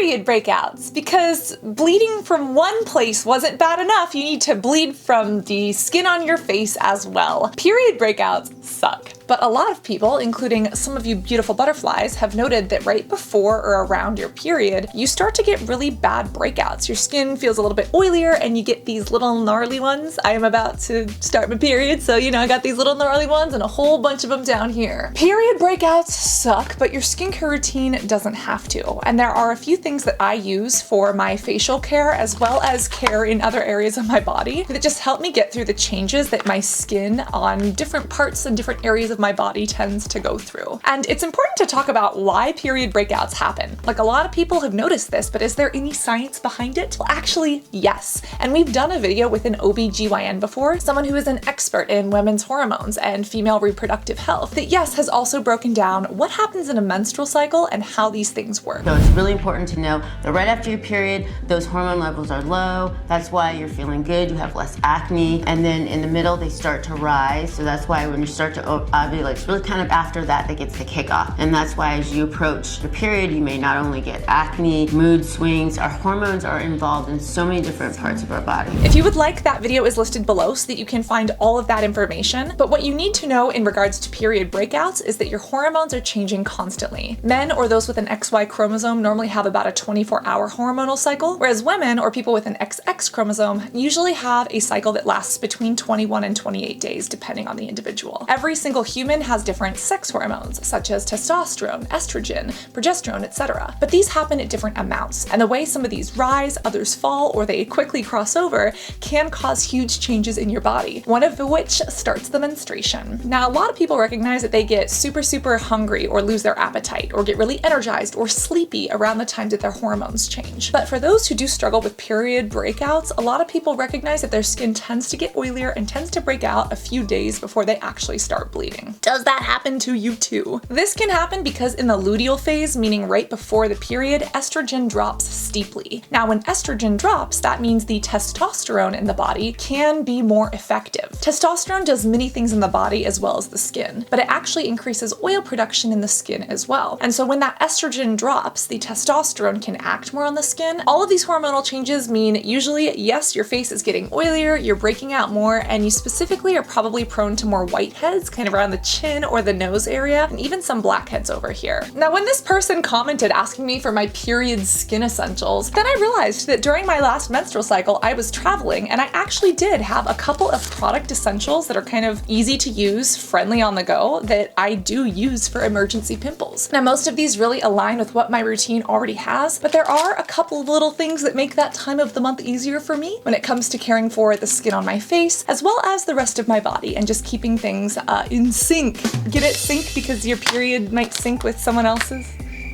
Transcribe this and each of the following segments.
period breakouts, because bleeding from one place wasn't bad enough, you need to bleed from the skin on your face as well. Period breakouts suck. But a lot of people, including some of you beautiful butterflies, have noted that right before or around your period, you start to get really bad breakouts. Your skin feels a little bit oilier and you get these little gnarly ones. I am about to start my period, so you know I got these little gnarly ones and a whole bunch of them down here. Period breakouts suck, but your skincare routine doesn't have to. And there are a few things that I use for my facial care as well as care in other areas of my body that just help me get through the changes that my skin on different parts and different areas of my body tends to go through. And it's important to talk about why period breakouts happen. Like, a lot of people have noticed this, but is there any science behind it? Well, actually, yes. And we've done a video with an OBGYN before, someone who is an expert in women's hormones and female reproductive health, that yes, has also broken down what happens in a menstrual cycle and how these things work. So it's really important to know that right after your period, those hormone levels are low. That's why you're feeling good, you have less acne. And then in the middle, they start to rise. So that's why when you start to ovulate, it's really kind of after that gets the kickoff. And that's why as you approach the period, you may not only get acne, mood swings. Our hormones are involved in so many different parts of our body. If you would like, that video is listed below so that you can find all of that information. But what you need to know in regards to period breakouts is that your hormones are changing constantly. Men or those with an XY chromosome normally have about a 24-hour hormonal cycle, whereas women or people with an XX chromosome usually have a cycle that lasts between 21 and 28 days, depending on the individual. Every single human has different sex hormones, such as testosterone, estrogen, progesterone, etc. But these happen at different amounts, and the way some of these rise, others fall, or they quickly cross over can cause huge changes in your body, one of which starts the menstruation. Now, a lot of people recognize that they get super hungry or lose their appetite or get really energized or sleepy around the time that their hormones change. But for those who do struggle with period breakouts, a lot of people recognize that their skin tends to get oilier and tends to break out a few days before they actually start bleeding. Does that happen to you too? This can happen because in the luteal phase, meaning right before the period, estrogen drops steeply. Now, when estrogen drops, that means the testosterone in the body can be more effective. Testosterone does many things in the body as well as the skin, but it actually increases oil production in the skin as well. And so when that estrogen drops, the testosterone can act more on the skin. All of these hormonal changes mean usually, yes, your face is getting oilier, you're breaking out more, and you specifically are probably prone to more whiteheads, kind of around the chin or the nose area, and even some blackheads over here. Now, when this person commented asking me for my period skin essentials, then I realized that during my last menstrual cycle, I was traveling, and I actually did have a couple of product essentials that are kind of easy to use, friendly on the go, that I do use for emergency pimples. Now, most of these really align with what my routine already has, but there are a couple of little things that make that time of the month easier for me when it comes to caring for the skin on my face, as well as the rest of my body, and just keeping things in sync. Get it? Sync because your period might sync with someone else's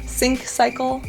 sync cycle.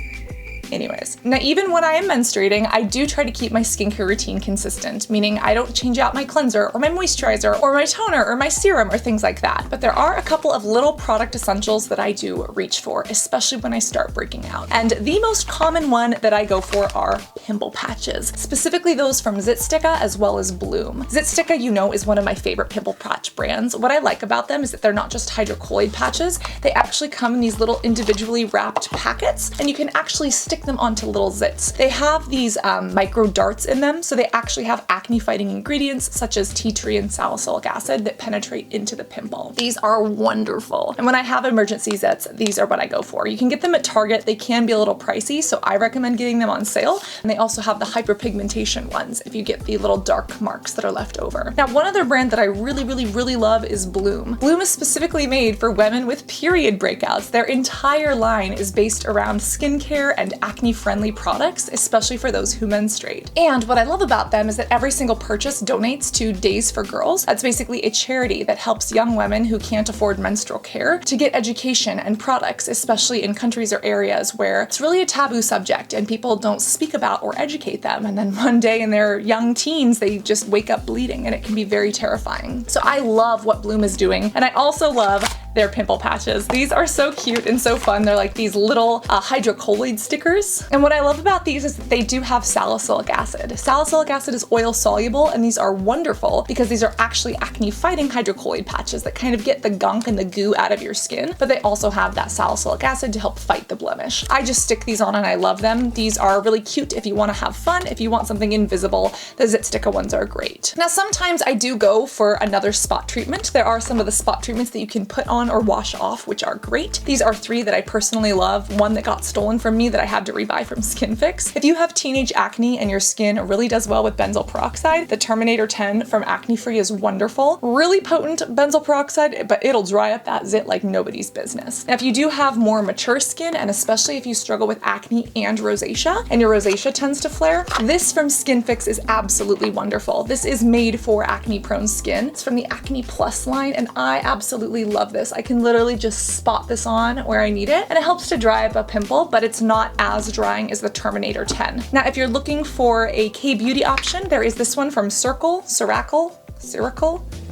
Anyways, now even when I am menstruating, I do try to keep my skincare routine consistent, meaning I don't change out my cleanser or my moisturizer or my toner or my serum or things like that. But there are a couple of little product essentials that I do reach for, especially when I start breaking out. And the most common one that I go for are pimple patches, specifically those from Zits as well as Blume. Zits, you know, is one of my favorite pimple patch brands. What I like about them is that they're not just hydrocolloid patches, they actually come in these little individually wrapped packets, and you can actually stick them onto little zits. They have these micro darts in them, so they actually have acne fighting ingredients such as tea tree and salicylic acid that penetrate into the pimple. These are wonderful. And when I have emergency zits, these are what I go for. You can get them at Target. They can be a little pricey, so I recommend getting them on sale. And they also have the hyperpigmentation ones if you get the little dark marks that are left over. Now, one other brand that I really love is Blume. Blume is specifically made for women with period breakouts. Their entire line is based around skincare and acne-friendly products, especially for those who menstruate. And what I love about them is that every single purchase donates to Days for Girls. That's basically a charity that helps young women who can't afford menstrual care to get education and products, especially in countries or areas where it's really a taboo subject and people don't speak about or educate them. And then one day in their young teens, they just wake up bleeding, and it can be very terrifying. So I love what Blume is doing, and I also love their pimple patches. These are so cute and so fun. They're like these little hydrocolloid stickers. And what I love about these is that they do have salicylic acid. Salicylic acid is oil soluble, and these are wonderful because these are actually acne fighting hydrocolloid patches that kind of get the gunk and the goo out of your skin, but they also have that salicylic acid to help fight the blemish. I just stick these on and I love them. These are really cute if you want to have fun. If you want something invisible, the Zit Sticker ones are great. Now sometimes I do go for another spot treatment. There are some of the spot treatments that you can put on or wash off, which are great. These are 3 that I personally love. One that got stolen from me that I had to rebuy from Skinfix. If you have teenage acne and your skin really does well with benzoyl peroxide, the Terminator 10 from AcneFree is wonderful. Really potent benzoyl peroxide, but it'll dry up that zit like nobody's business. Now if you do have more mature skin, and especially if you struggle with acne and rosacea, and your rosacea tends to flare, this from Skinfix is absolutely wonderful. This is made for acne prone skin. It's from the Acne Plus line, and I absolutely love this. I can literally just spot this on where I need it, and it helps to dry up a pimple, but it's not as drying as the Terminator 10. Now if you're looking for a K-beauty option, there is this one from Ciracle.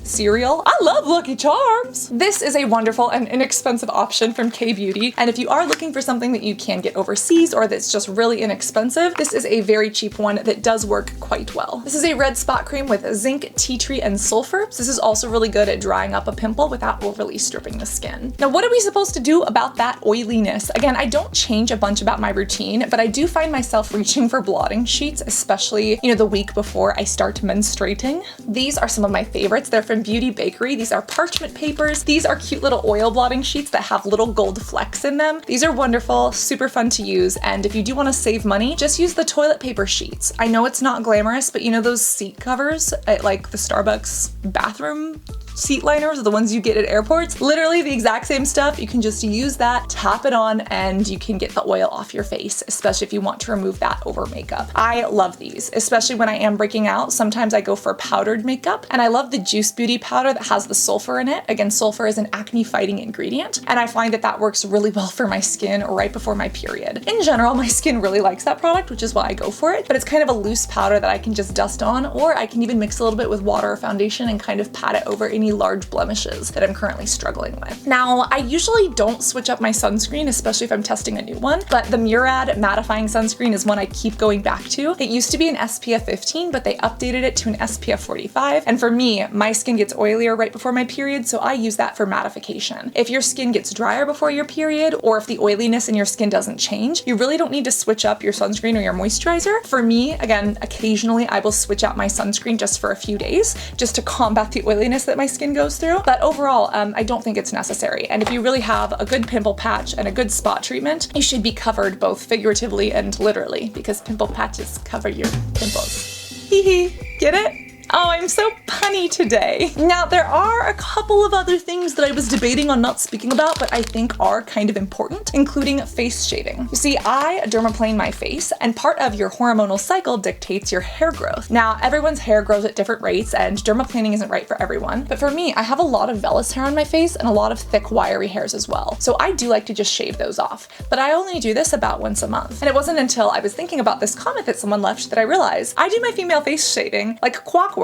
Cereal. I love Lucky Charms. This is a wonderful and inexpensive option from K-beauty, and if you are looking for something that you can get overseas or that's just really inexpensive, this is a very cheap one that does work quite well. This is a red spot cream with zinc, tea tree, and sulfur. This is also really good at drying up a pimple without overly stripping the skin. Now what are we supposed to do about that oiliness? Again, I don't change a bunch about my routine, but I do find myself reaching for blotting sheets, especially, the week before I start menstruating. These are some of my favorites. They're from Beauty Bakerie. These are parchment papers. These are cute little oil blotting sheets that have little gold flecks in them. These are wonderful, super fun to use, and if you do want to save money, just use the toilet paper sheets. I know it's not glamorous, but those seat covers at like the Starbucks bathroom seat liners, the ones you get at airports, literally the exact same stuff. You can just use that, tap it on, and you can get the oil off your face, especially if you want to remove that over makeup. I love these, especially when I am breaking out. Sometimes I go for powdered makeup, and I love the Juice Beauty powder that has the sulfur in it. Again, sulfur is an acne fighting ingredient, and I find that that works really well for my skin right before my period. In general, my skin really likes that product, which is why I go for it, but it's kind of a loose powder that I can just dust on, or I can even mix a little bit with water or foundation and kind of pat it over any large blemishes that I'm currently struggling with. Now, I usually don't switch up my sunscreen, especially if I'm testing a new one, but the Murad mattifying sunscreen is one I keep going back to. It used to be an SPF 15, but they updated it to an SPF 45, and for me, my skin gets oilier right before my period, so I use that for mattification. If your skin gets drier before your period, or if the oiliness in your skin doesn't change, you really don't need to switch up your sunscreen or your moisturizer. For me, again, occasionally I will switch out my sunscreen just for a few days, just to combat the oiliness that my skin goes through, but overall, I don't think it's necessary. And if you really have a good pimple patch and a good spot treatment, you should be covered both figuratively and literally, because pimple patches cover your pimples. Hee hee, get it? Oh, I'm so punny today. Now, there are a couple of other things that I was debating on not speaking about, but I think are kind of important, including face shaving. You see, I dermaplane my face, and part of your hormonal cycle dictates your hair growth. Now, everyone's hair grows at different rates, and dermaplaning isn't right for everyone, but for me, I have a lot of vellus hair on my face and a lot of thick, wiry hairs as well. So I do like to just shave those off, but I only do this about once a month. And it wasn't until I was thinking about this comment that someone left that I realized I do my female face shaving like clockwork,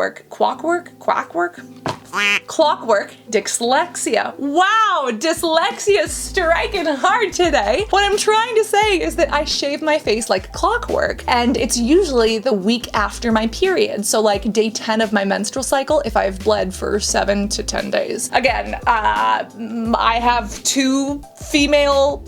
dyslexia. Wow, dyslexia is striking hard today. What I'm trying to say is that I shave my face like clockwork, and it's usually the week after my period. So like day 10 of my menstrual cycle if I've bled for 7 to 10 days. Again, I have two uteruses,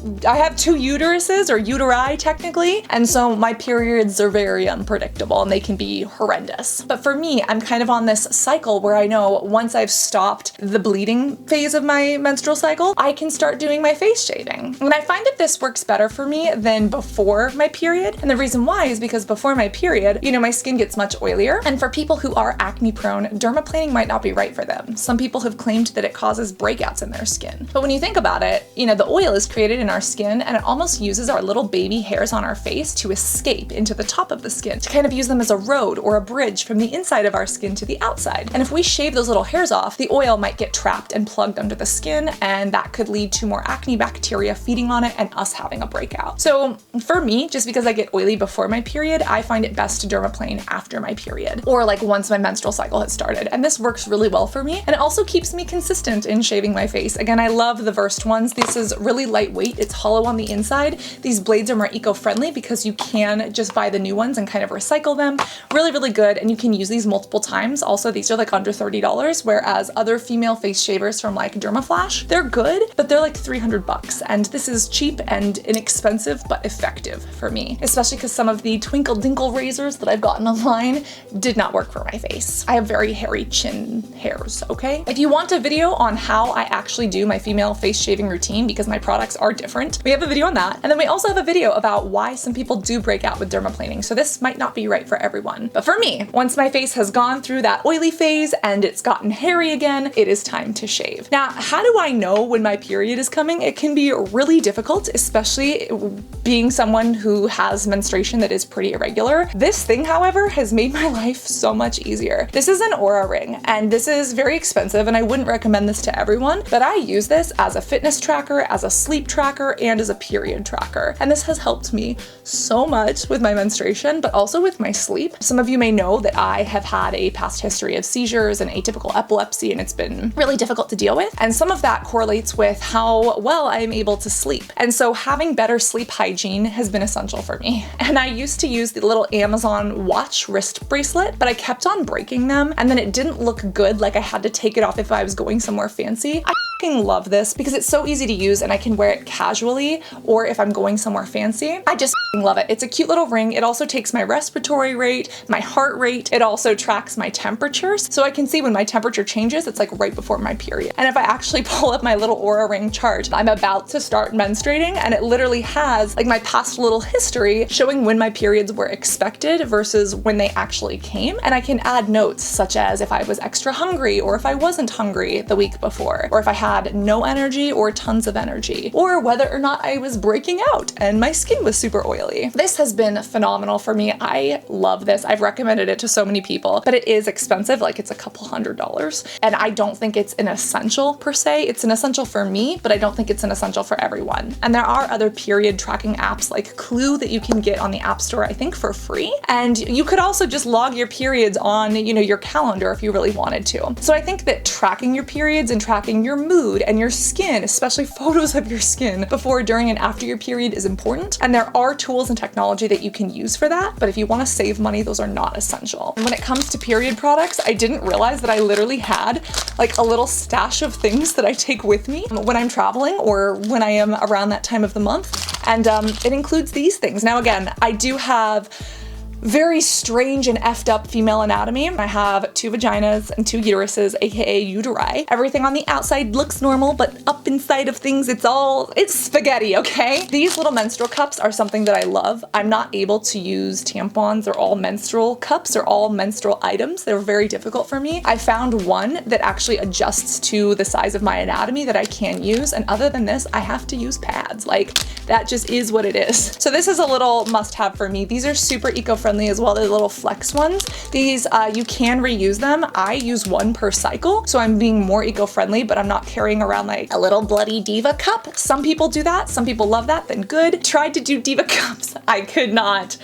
or uteri technically, and so my periods are very unpredictable and they can be horrendous. But for me, I'm kind of on this cycle where I know once I've stopped the bleeding phase of my menstrual cycle, I can start doing my face shaving. And I find that this works better for me than before my period. And the reason why is because before my period, my skin gets much oilier. And for people who are acne prone, dermaplaning might not be right for them. Some people have claimed that it causes breakouts in their skin. But when you think about it, the oil is created in our skin, and it almost uses our little baby hairs on our face to escape into the top of the skin, to kind of use them as a road or a bridge from the inside of our skin to the outside. And if we shave those little hairs wears off, the oil might get trapped and plugged under the skin, and that could lead to more acne bacteria feeding on it and us having a breakout. So for me, just because I get oily before my period, I find it best to dermaplane after my period, or like once my menstrual cycle has started. And this works really well for me, and it also keeps me consistent in shaving my face. Again, I love the versed ones. This is really lightweight. It's hollow on the inside. These blades are more eco-friendly because you can just buy the new ones and kind of recycle them. Really, really good, and you can use these multiple times. Also, these are like under $30, whereas other female face shavers from like Dermaflash, they're good, but they're like 300 bucks. And this is cheap and inexpensive, but effective for me, especially because some of the Twinkle Dinkle razors that I've gotten online did not work for my face. I have very hairy chin hairs, okay? If you want a video on how I actually do my female face shaving routine, because my products are different, we have a video on that. And then we also have a video about why some people do break out with dermaplaning. So this might not be right for everyone. But for me, once my face has gone through that oily phase and it's gotten hairy again, it is time to shave. Now, how do I know when my period is coming? It can be really difficult, especially being someone who has menstruation that is pretty irregular. This thing, however, has made my life so much easier. This is an Oura ring, and this is very expensive, and I wouldn't recommend this to everyone, but I use this as a fitness tracker, as a sleep tracker, and as a period tracker. And this has helped me so much with my menstruation, but also with my sleep. Some of you may know that I have had a past history of seizures and atypical epilepsy, and it's been really difficult to deal with. And some of that correlates with how well I'm able to sleep. And so having better sleep hygiene has been essential for me. And I used to use the little Amazon watch wrist bracelet, but I kept on breaking them, and then it didn't look good, like I had to take it off if I was going somewhere fancy. I fucking love this because it's so easy to use and I can wear it casually, or if I'm going somewhere fancy. I just love it. It's a cute little ring. It also takes my respiratory rate, my heart rate. It also tracks my temperatures. So I can see when my temperature changes, it's like right before my period. And if I actually pull up my little Oura ring chart, I'm about to start menstruating, and it literally has like my past little history showing when my periods were expected versus when they actually came. And I can add notes such as if I was extra hungry, or if I wasn't hungry the week before, or if I had no energy or tons of energy, or whether or not I was breaking out and my skin was super oily. This has been phenomenal for me. I love this. I've recommended it to so many people, but it is expensive. Like it's a couple $100s. And I don't think it's an essential per se. It's an essential for me, but I don't think it's an essential for everyone. And there are other period tracking apps like Clue that you can get on the App Store, I think for free. And you could also just log your periods on, you know, your calendar if you really wanted to. So I think that tracking your periods and tracking your mood and your skin, especially photos of your skin before, during, and after your period is important. And there are tools and technology that you can use for that. But if you want to save money, those are not essential. And when it comes to period products, I didn't realize that I literally had like a little stash of things that I take with me when I'm traveling or when I am around that time of the month. And it includes these things. Now, again, I do have very strange and effed up female anatomy. I have 2 vaginas and 2 uteruses, aka uteri. Everything on the outside looks normal, but up inside of things, it's spaghetti, okay? These little menstrual cups are something that I love. I'm not able to use tampons or all menstrual cups or all menstrual items. They're very difficult for me. I found one that actually adjusts to the size of my anatomy that I can use, and other than this, I have to use pads. Like, that just is what it is. So this is a little must-have for me. These are super eco-friendly as well. They're little flex ones. These, you can reuse them. I use one per cycle, so I'm being more eco-friendly, but I'm not carrying around like a little bloody diva cup. Some people do that. Some people love that. Then good. Tried to do diva cups. I could not.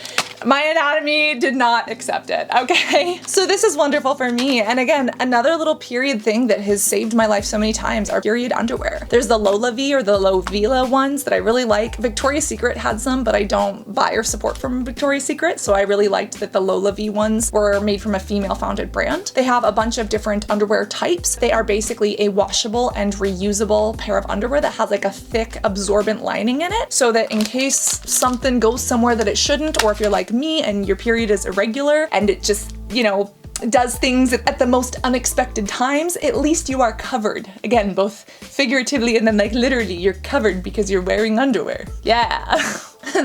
My anatomy did not accept it, okay? So this is wonderful for me. And again, another little period thing that has saved my life so many times are period underwear. There's the Lola V or the Lovila ones that I really like. Victoria's Secret had some, but I don't buy or support from Victoria's Secret, so I really liked that the Lola V ones were made from a female-founded brand. They have a bunch of different underwear types. They are basically a washable and reusable pair of underwear that has like a thick absorbent lining in it, so that in case something goes somewhere that it shouldn't, or if you're like me and your period is irregular and it just, you know, does things at the most unexpected times, at least you are covered. Again, both figuratively and then like literally, you're covered because you're wearing underwear. Yeah.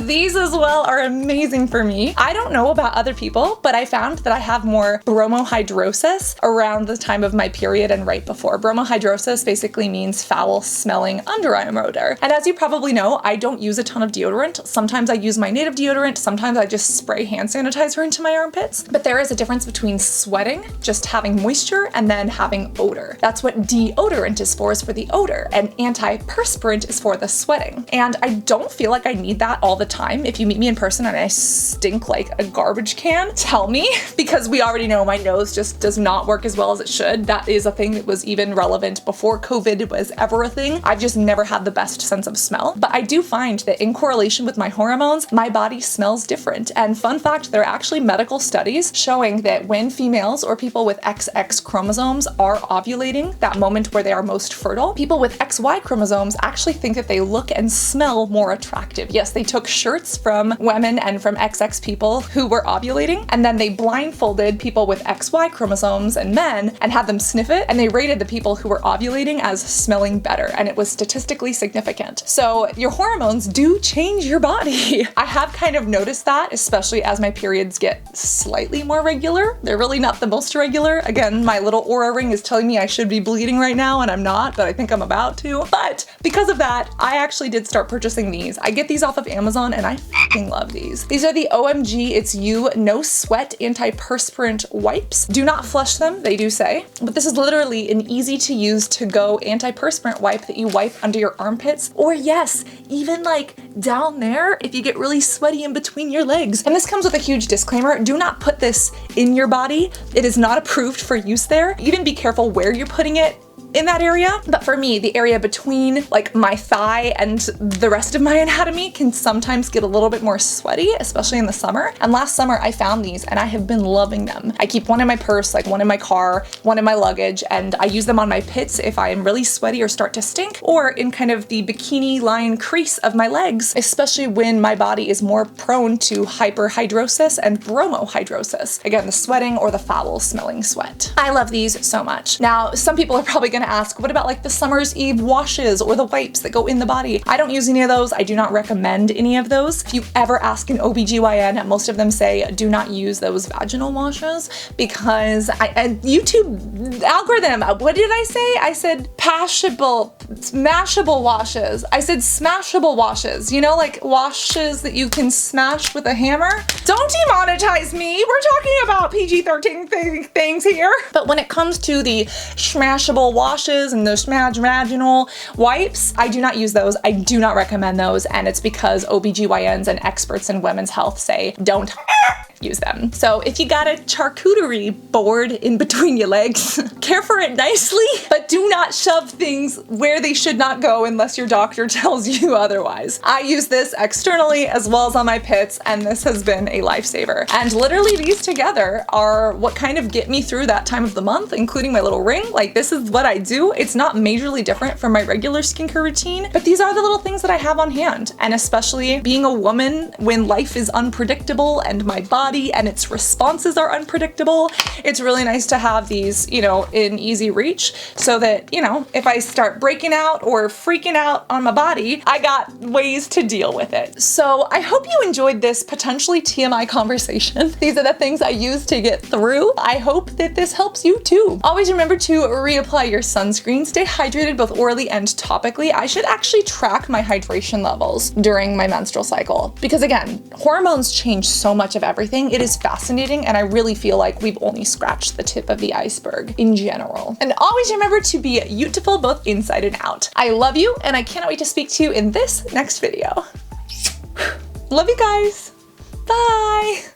These as well are amazing for me. I don't know about other people, but I found that I have more bromohydrosis around the time of my period and right before. Bromohydrosis basically means foul smelling underarm odor. And as you probably know, I don't use a ton of deodorant. Sometimes I use my native deodorant, sometimes I just spray hand sanitizer into my armpits. But there is a difference between sweating, just having moisture, and then having odor. That's what deodorant is for the odor, and antiperspirant is for the sweating. And I don't feel like I need that all the time. If you meet me in person and I stink like a garbage can, tell me, because we already know my nose just does not work as well as it should. That is a thing that was even relevant before COVID was ever a thing. I've just never had the best sense of smell. But I do find that in correlation with my hormones, my body smells different. And fun fact, there are actually medical studies showing that when females or people with XX chromosomes are ovulating, that moment where they are most fertile, people with XY chromosomes actually think that they look and smell more attractive. Yes, they took shirts from women and from XX people who were ovulating, and then they blindfolded people with XY chromosomes and men and had them sniff it, and they rated the people who were ovulating as smelling better, and it was statistically significant. So your hormones do change your body. I have kind of noticed that, especially as my periods get slightly more regular. They're really not the most regular. Again, my little aura ring is telling me I should be bleeding right now, and I'm not, but I think I'm about to. But because of that, I actually did start purchasing these. I get these off of Amazon, and I fucking love these. These are the OMG It's You No Sweat Antiperspirant Wipes. Do not flush them, they do say, but this is literally an easy to use to go antiperspirant wipe that you wipe under your armpits, or yes, even like down there if you get really sweaty in between your legs. And this comes with a huge disclaimer: do not put this in your body. It is not approved for use there. Even be careful where you're putting it in that area. But for me, the area between like my thigh and the rest of my anatomy can sometimes get a little bit more sweaty, especially in the summer. And last summer I found these and I have been loving them. I keep one in my purse, like one in my car, one in my luggage, and I use them on my pits if I am really sweaty or start to stink, or in kind of the bikini line crease of my legs, especially when my body is more prone to hyperhidrosis and bromohydrosis. Again, the sweating or the foul smelling sweat. I love these so much. Now, some people are probably gonna ask, what about like the summer's eve washes or the wipes that go in the body? I don't use any of those. I do not recommend any of those. If you ever ask an OBGYN, most of them say do not use those vaginal washes, because YouTube algorithm, what did I say? I said smashable washes. I said smashable washes, you know, like washes that you can smash with a hammer. Don't demonetize me. We're talking about PG-13 things here. But when it comes to the smashable washes and those vaginal wipes, I do not use those. I do not recommend those, and it's because OBGYNs and experts in women's health say don't use them. So if you got a charcuterie board in between your legs, care for it nicely, but do not shove things where they should not go unless your doctor tells you otherwise. I use this externally as well as on my pits, and this has been a lifesaver. And literally these together are what kind of get me through that time of the month, including my little ring. Like, this is what I do. It's not majorly different from my regular skincare routine, but these are the little things that I have on hand. And especially being a woman when life is unpredictable and my body and its responses are unpredictable, it's really nice to have these, you know, in easy reach, so that, you know, if I start breaking out or freaking out on my body, I got ways to deal with it. So I hope you enjoyed this potentially TMI conversation. These are the things I use to get through. I hope that this helps you too. Always remember to reapply your sunscreen, stay hydrated both orally and topically. I should actually track my hydration levels during my menstrual cycle, because again, hormones change so much of everything. It is fascinating, and I really feel like we've only scratched the tip of the iceberg in general. And always remember to be beautiful both inside and out. I love you, and I cannot wait to speak to you in this next video. Love you guys. Bye.